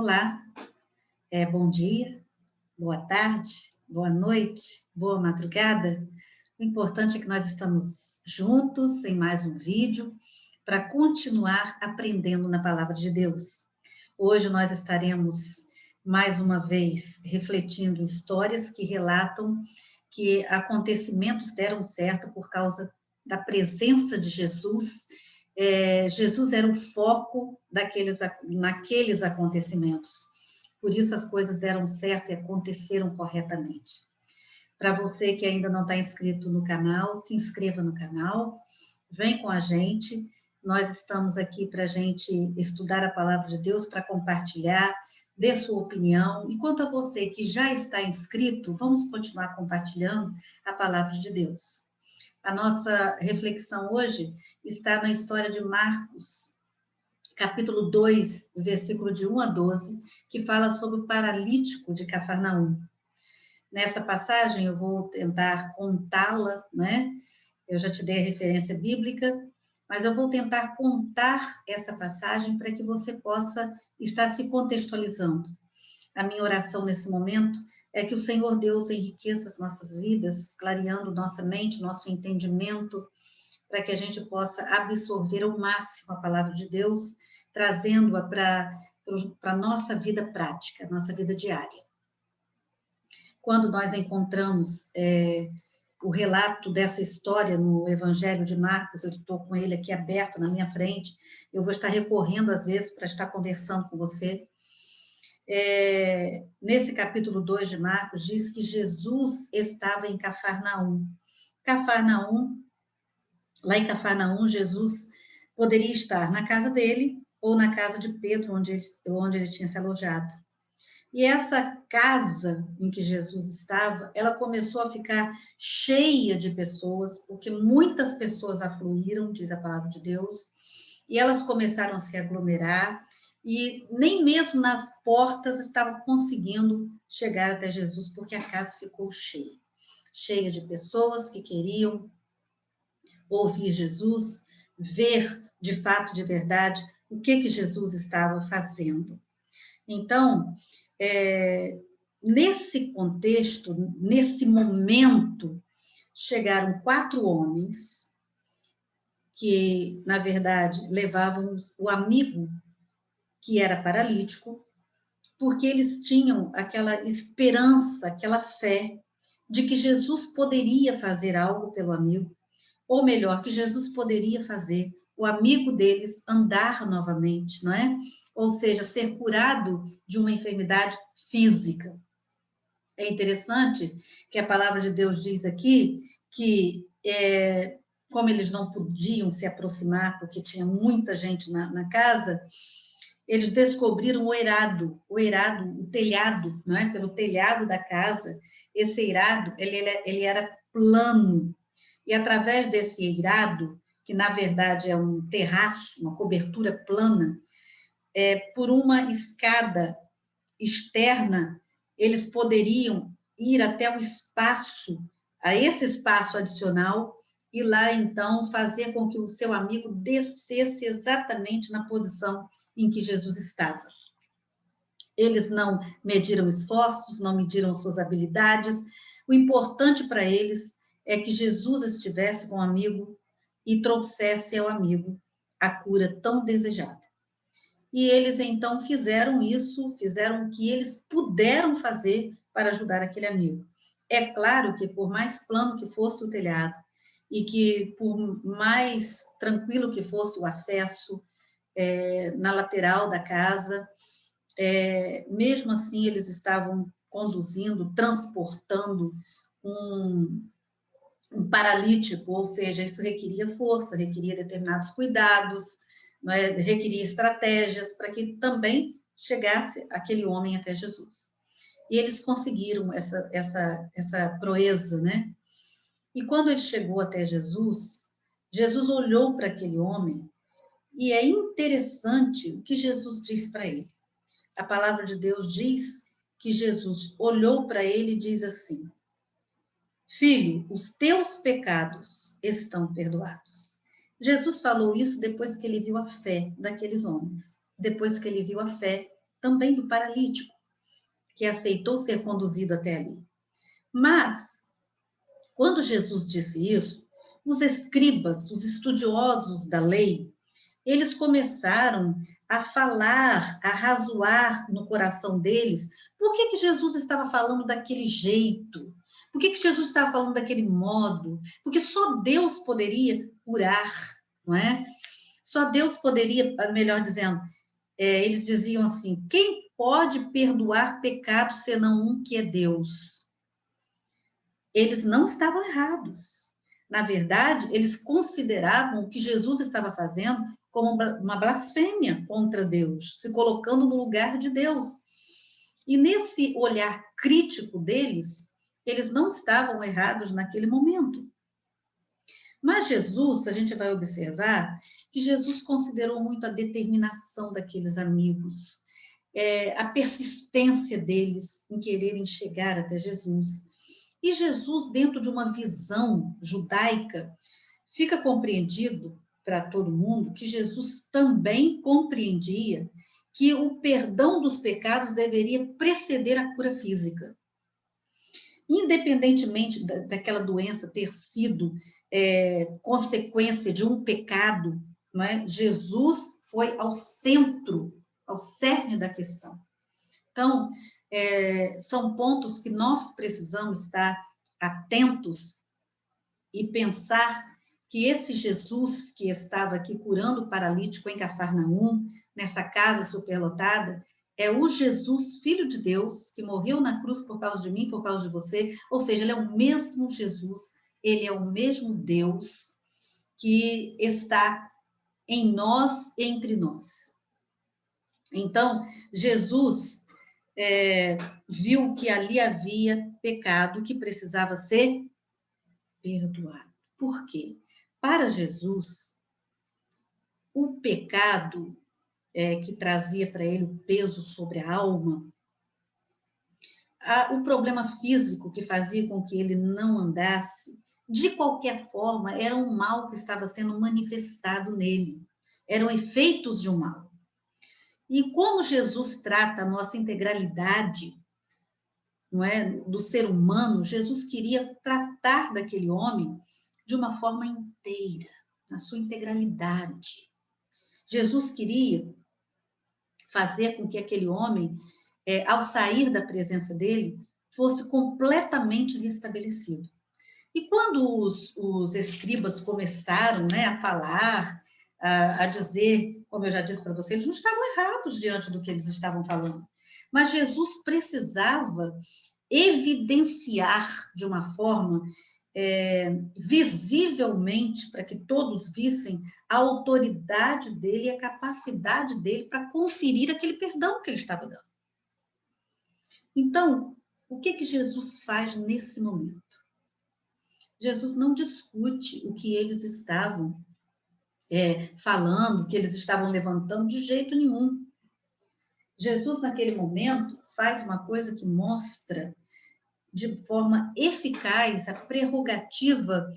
Olá, bom dia, boa tarde, boa noite, boa madrugada. O importante é que nós estamos juntos em mais um vídeo para continuar aprendendo na Palavra de Deus. Hoje nós estaremos mais uma vez refletindo histórias que relatam que acontecimentos deram certo por causa da presença de Jesus. Jesus era o foco naqueles acontecimentos. Por isso as coisas deram certo e aconteceram corretamente. Para você que ainda não está inscrito no canal, se inscreva no canal, vem com a gente. Nós estamos aqui para a gente estudar a Palavra de Deus, para compartilhar, dê sua opinião. E quanto a você que já está inscrito, vamos continuar compartilhando a Palavra de Deus. A nossa reflexão hoje está na história de Marcos, capítulo 2, versículo de 1 a 12, que fala sobre o paralítico de Cafarnaum. Nessa passagem, eu vou tentar contá-la, né? Eu já te dei a referência bíblica, mas eu vou tentar contar essa passagem para que você possa estar se contextualizando. A minha oração nesse momento é que o Senhor Deus enriqueça as nossas vidas, clareando nossa mente, nosso entendimento, para que a gente possa absorver ao máximo a palavra de Deus, trazendo-a para a nossa vida prática, nossa vida diária. Quando nós encontramos o relato dessa história no Evangelho de Marcos, eu estou com ele aqui aberto na minha frente, eu vou estar recorrendo às vezes para estar conversando com você. Nesse capítulo 2 de Marcos, diz que Jesus estava em Cafarnaum. Lá em Cafarnaum, Jesus poderia estar na casa dele ou na casa de Pedro, onde ele tinha se alojado. E essa casa em que Jesus estava, ela começou a ficar cheia de pessoas, porque muitas pessoas afluíram, diz a palavra de Deus, e elas começaram a se aglomerar, e nem mesmo nas portas estavam conseguindo chegar até Jesus, porque a casa ficou cheia de pessoas que queriam ouvir Jesus, ver de fato, de verdade, o que Jesus estava fazendo. Então, nesse contexto, nesse momento, chegaram 4 homens que, na verdade, levavam o amigo que era paralítico, porque eles tinham aquela esperança, aquela fé de que Jesus poderia fazer algo pelo amigo, ou melhor, que Jesus poderia fazer o amigo deles andar novamente, não é? Ou seja, ser curado de uma enfermidade física. É interessante que a palavra de Deus diz aqui que, como eles não podiam se aproximar, porque tinha muita gente na casa, eles descobriram o telhado, não é? Pelo telhado da casa, esse eirado, ele era plano, e através desse eirado, que na verdade é um terraço, uma cobertura plana, por uma escada externa, eles poderiam ir até o espaço, a esse espaço adicional, e lá então fazer com que o seu amigo descesse exatamente na posição em que Jesus estava. Eles não mediram esforços, não mediram suas habilidades, o importante para eles é que Jesus estivesse com o amigo e trouxesse ao amigo a cura tão desejada. E eles, então, fizeram isso, fizeram o que eles puderam fazer para ajudar aquele amigo. É claro que, por mais plano que fosse o telhado, e que por mais tranquilo que fosse o acesso na lateral da casa, mesmo assim eles estavam conduzindo, transportando um paralítico, ou seja, isso requeria força, requeria determinados cuidados, requeria estratégias para que também chegasse aquele homem até Jesus. E eles conseguiram essa proeza, né? E quando ele chegou até Jesus, Jesus olhou para aquele homem, e é interessante o que Jesus diz para ele. A palavra de Deus diz que Jesus olhou para ele e diz assim: filho, os teus pecados estão perdoados. Jesus falou isso depois que ele viu a fé daqueles homens, depois que ele viu a fé também do paralítico, que aceitou ser conduzido até ali. Mas, quando Jesus disse isso, os escribas, os estudiosos da lei, eles começaram a falar, a razoar no coração deles, por que Jesus estava falando daquele jeito? Por que Jesus estava falando daquele modo? Porque só Deus poderia curar, não é? Só Deus poderia, melhor dizendo, eles diziam assim, quem pode perdoar pecados senão um que é Deus? Eles não estavam errados. Na verdade, eles consideravam o que Jesus estava fazendo como uma blasfêmia contra Deus, se colocando no lugar de Deus. E nesse olhar crítico deles, eles não estavam errados naquele momento. Mas Jesus, a gente vai observar que Jesus considerou muito a determinação daqueles amigos, a persistência deles em quererem chegar até Jesus. E Jesus, dentro de uma visão judaica, fica compreendido para todo mundo que Jesus também compreendia que o perdão dos pecados deveria preceder a cura física. Independentemente daquela doença ter sido consequência de um pecado, não é? Jesus foi ao centro, ao cerne da questão. Então, são pontos que nós precisamos estar atentos e pensar que esse Jesus que estava aqui curando o paralítico em Cafarnaum, nessa casa superlotada, é o Jesus, Filho de Deus, que morreu na cruz por causa de mim, por causa de você, ou seja, ele é o mesmo Jesus, ele é o mesmo Deus que está em nós, entre nós. Então, Jesus viu que ali havia pecado que precisava ser perdoado. Por quê? Para Jesus, o pecado que trazia para ele o peso sobre a alma, o problema físico que fazia com que ele não andasse, de qualquer forma, era um mal que estava sendo manifestado nele. Eram efeitos de um mal. E como Jesus trata a nossa integralidade, não é, do ser humano, Jesus queria tratar daquele homem de uma forma inteira, na sua integralidade. Jesus queria fazer com que aquele homem, ao sair da presença dele, fosse completamente restabelecido. E quando os escribas começaram, né, a falar, a dizer, como eu já disse para vocês, eles não estavam errados diante do que eles estavam falando. Mas Jesus precisava evidenciar de uma forma visivelmente, para que todos vissem a autoridade dele e a capacidade dele para conferir aquele perdão que ele estava dando. Então, o que Jesus faz nesse momento? Jesus não discute o que eles estavam falando, o que eles estavam levantando, de jeito nenhum. Jesus, naquele momento, faz uma coisa que mostra de forma eficaz a prerrogativa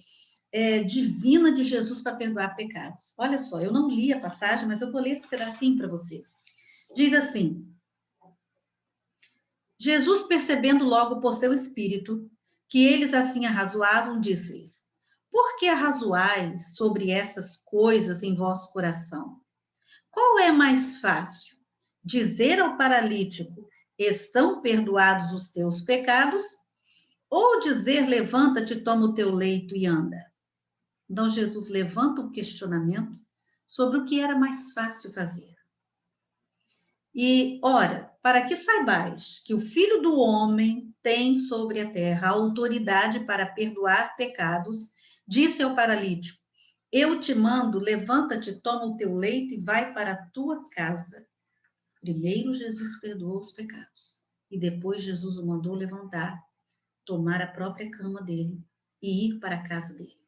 divina de Jesus para perdoar pecados. Olha só, eu não li a passagem, mas eu vou ler esse pedacinho para você. Diz assim: Jesus, percebendo logo por seu espírito que eles assim arrazoavam, disse-lhes: por que arrazoais sobre essas coisas em vosso coração? Qual é mais fácil? Dizer ao paralítico: estão perdoados os teus pecados? Ou dizer: levanta-te, toma o teu leito e anda? Então, Jesus levanta um questionamento sobre o que era mais fácil fazer. E, ora, para que saibais que o Filho do Homem tem sobre a terra a autoridade para perdoar pecados, disse ao paralítico: eu te mando, levanta-te, toma o teu leito e vai para a tua casa. Primeiro Jesus perdoou os pecados e depois Jesus o mandou levantar, tomar a própria cama dele e ir para a casa dele.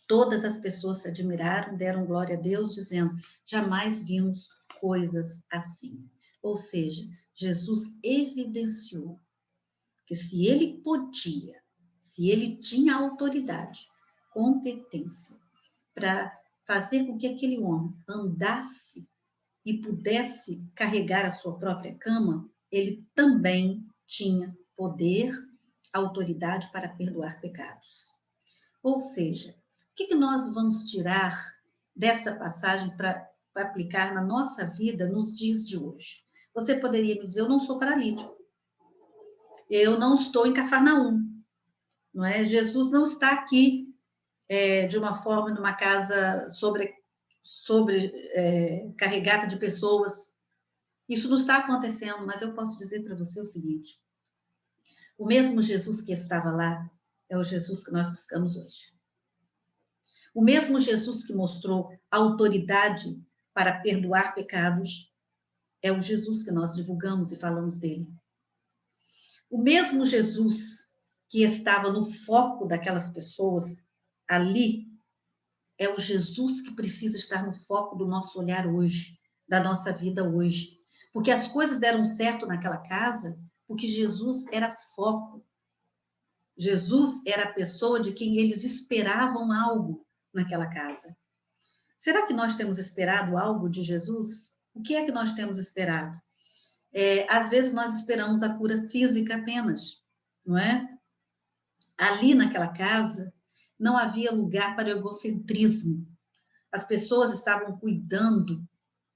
Todas as pessoas se admiraram, deram glória a Deus, dizendo: jamais vimos coisas assim. Ou seja, Jesus evidenciou que se ele podia, se ele tinha autoridade, competência para fazer com que aquele homem andasse e pudesse carregar a sua própria cama, ele também tinha poder, autoridade para perdoar pecados. Ou seja, o que nós vamos tirar dessa passagem para aplicar na nossa vida nos dias de hoje? Você poderia me dizer, eu não sou paralítico, eu não estou em Cafarnaum, não é? Jesus não está aqui de uma forma numa casa carregada de pessoas. Isso não está acontecendo, mas eu posso dizer para você o seguinte: o mesmo Jesus que estava lá é o Jesus que nós buscamos hoje. O mesmo Jesus que mostrou autoridade para perdoar pecados é o Jesus que nós divulgamos e falamos dele. O mesmo Jesus que estava no foco daquelas pessoas ali é o Jesus que precisa estar no foco do nosso olhar hoje, da nossa vida hoje. Porque as coisas deram certo naquela casa porque Jesus era foco. Jesus era a pessoa de quem eles esperavam algo naquela casa. Será que nós temos esperado algo de Jesus? O que é que nós temos esperado? Às vezes nós esperamos a cura física apenas, não é? Ali naquela casa não havia lugar para o egocentrismo. As pessoas estavam cuidando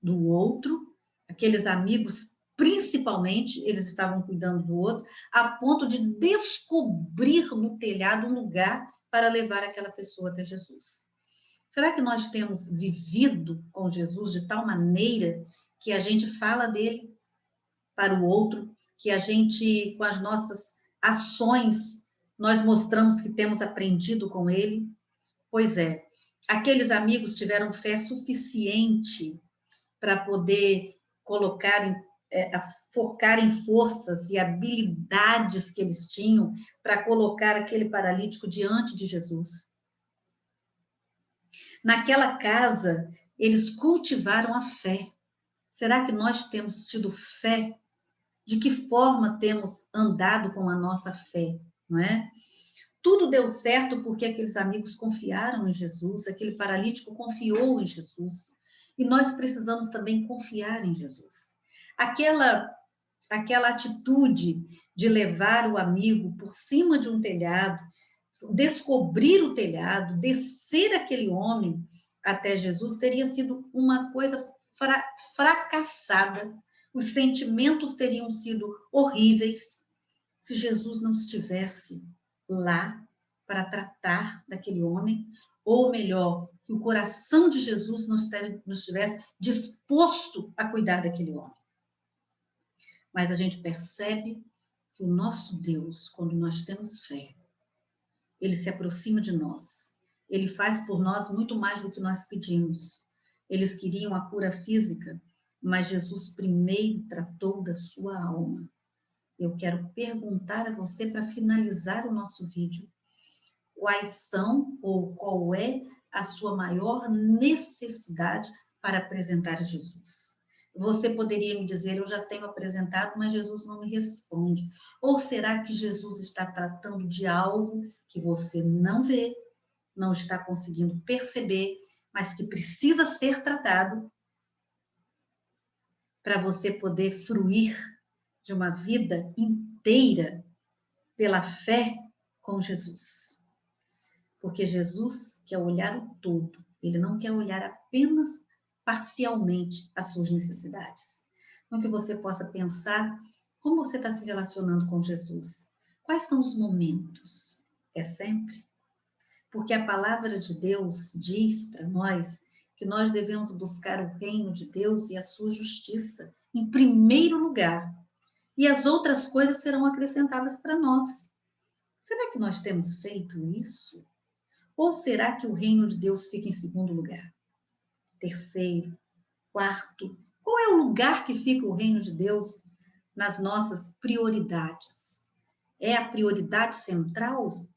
do outro, aqueles amigos, principalmente, eles estavam cuidando do outro, a ponto de descobrir no telhado um lugar para levar aquela pessoa até Jesus. Será que nós temos vivido com Jesus de tal maneira que a gente fala dele para o outro, que a gente, com as nossas ações, nós mostramos que temos aprendido com ele? Pois é, aqueles amigos tiveram fé suficiente para poder focar em forças e habilidades que eles tinham para colocar aquele paralítico diante de Jesus. Naquela casa, eles cultivaram a fé. Será que nós temos tido fé? De que forma temos andado com a nossa fé, não é? Tudo deu certo porque aqueles amigos confiaram em Jesus, aquele paralítico confiou em Jesus. E nós precisamos também confiar em Jesus. Aquela atitude de levar o amigo por cima de um telhado, descobrir o telhado, descer aquele homem até Jesus, teria sido uma coisa fracassada. Os sentimentos teriam sido horríveis se Jesus não estivesse lá para tratar daquele homem, ou melhor, que o coração de Jesus não estivesse disposto a cuidar daquele homem. Mas a gente percebe que o nosso Deus, quando nós temos fé, ele se aproxima de nós. Ele faz por nós muito mais do que nós pedimos. Eles queriam a cura física, mas Jesus primeiro tratou da sua alma. Eu quero perguntar a você, para finalizar o nosso vídeo, quais são ou qual é a sua maior necessidade para apresentar Jesus? Você poderia me dizer, eu já tenho apresentado, mas Jesus não me responde. Ou será que Jesus está tratando de algo que você não vê, não está conseguindo perceber, mas que precisa ser tratado para você poder fruir de uma vida inteira pela fé com Jesus? Porque Jesus quer olhar o todo, ele não quer olhar apenas parcialmente as suas necessidades. Então, que você possa pensar como você está se relacionando com Jesus. Quais são os momentos? É sempre? Porque a palavra de Deus diz para nós que nós devemos buscar o reino de Deus e a sua justiça em primeiro lugar. E as outras coisas serão acrescentadas para nós. Será que nós temos feito isso? Ou será que o reino de Deus fica em segundo lugar? Terceiro, quarto? Qual é o lugar que fica o reino de Deus nas nossas prioridades? É a prioridade central?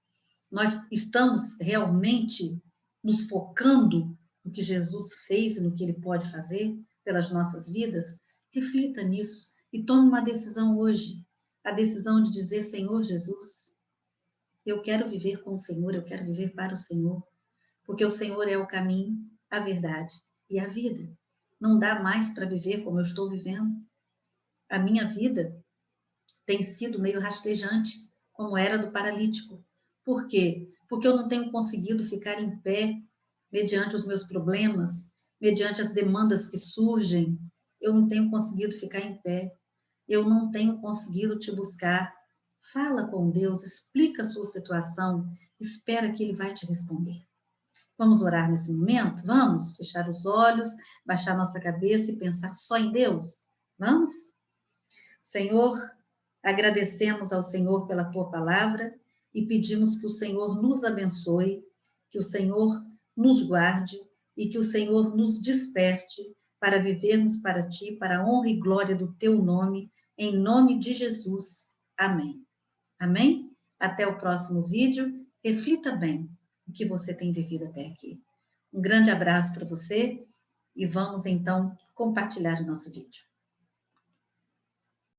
Nós estamos realmente nos focando no que Jesus fez e no que ele pode fazer pelas nossas vidas? Reflita nisso e tome uma decisão hoje. A decisão de dizer, Senhor Jesus, eu quero viver com o Senhor, eu quero viver para o Senhor, porque o Senhor é o caminho, a verdade e a vida. não dá mais para viver como eu estou vivendo. A minha vida tem sido meio rastejante, como era do paralítico. Por quê? Porque eu não tenho conseguido ficar em pé mediante os meus problemas, mediante as demandas que surgem. Eu não tenho conseguido ficar em pé. Eu não tenho conseguido te buscar. Fala com Deus, explica a sua situação, espera que Ele vai te responder. Vamos orar nesse momento? Vamos fechar os olhos, baixar nossa cabeça e pensar só em Deus? Vamos? Senhor, agradecemos ao Senhor pela tua palavra e pedimos que o Senhor nos abençoe, que o Senhor nos guarde e que o Senhor nos desperte para vivermos para ti, para a honra e glória do teu nome, em nome de Jesus. Amém. Amém? Até o próximo vídeo. Reflita bem o que você tem vivido até aqui. Um grande abraço para você e vamos então compartilhar o nosso vídeo.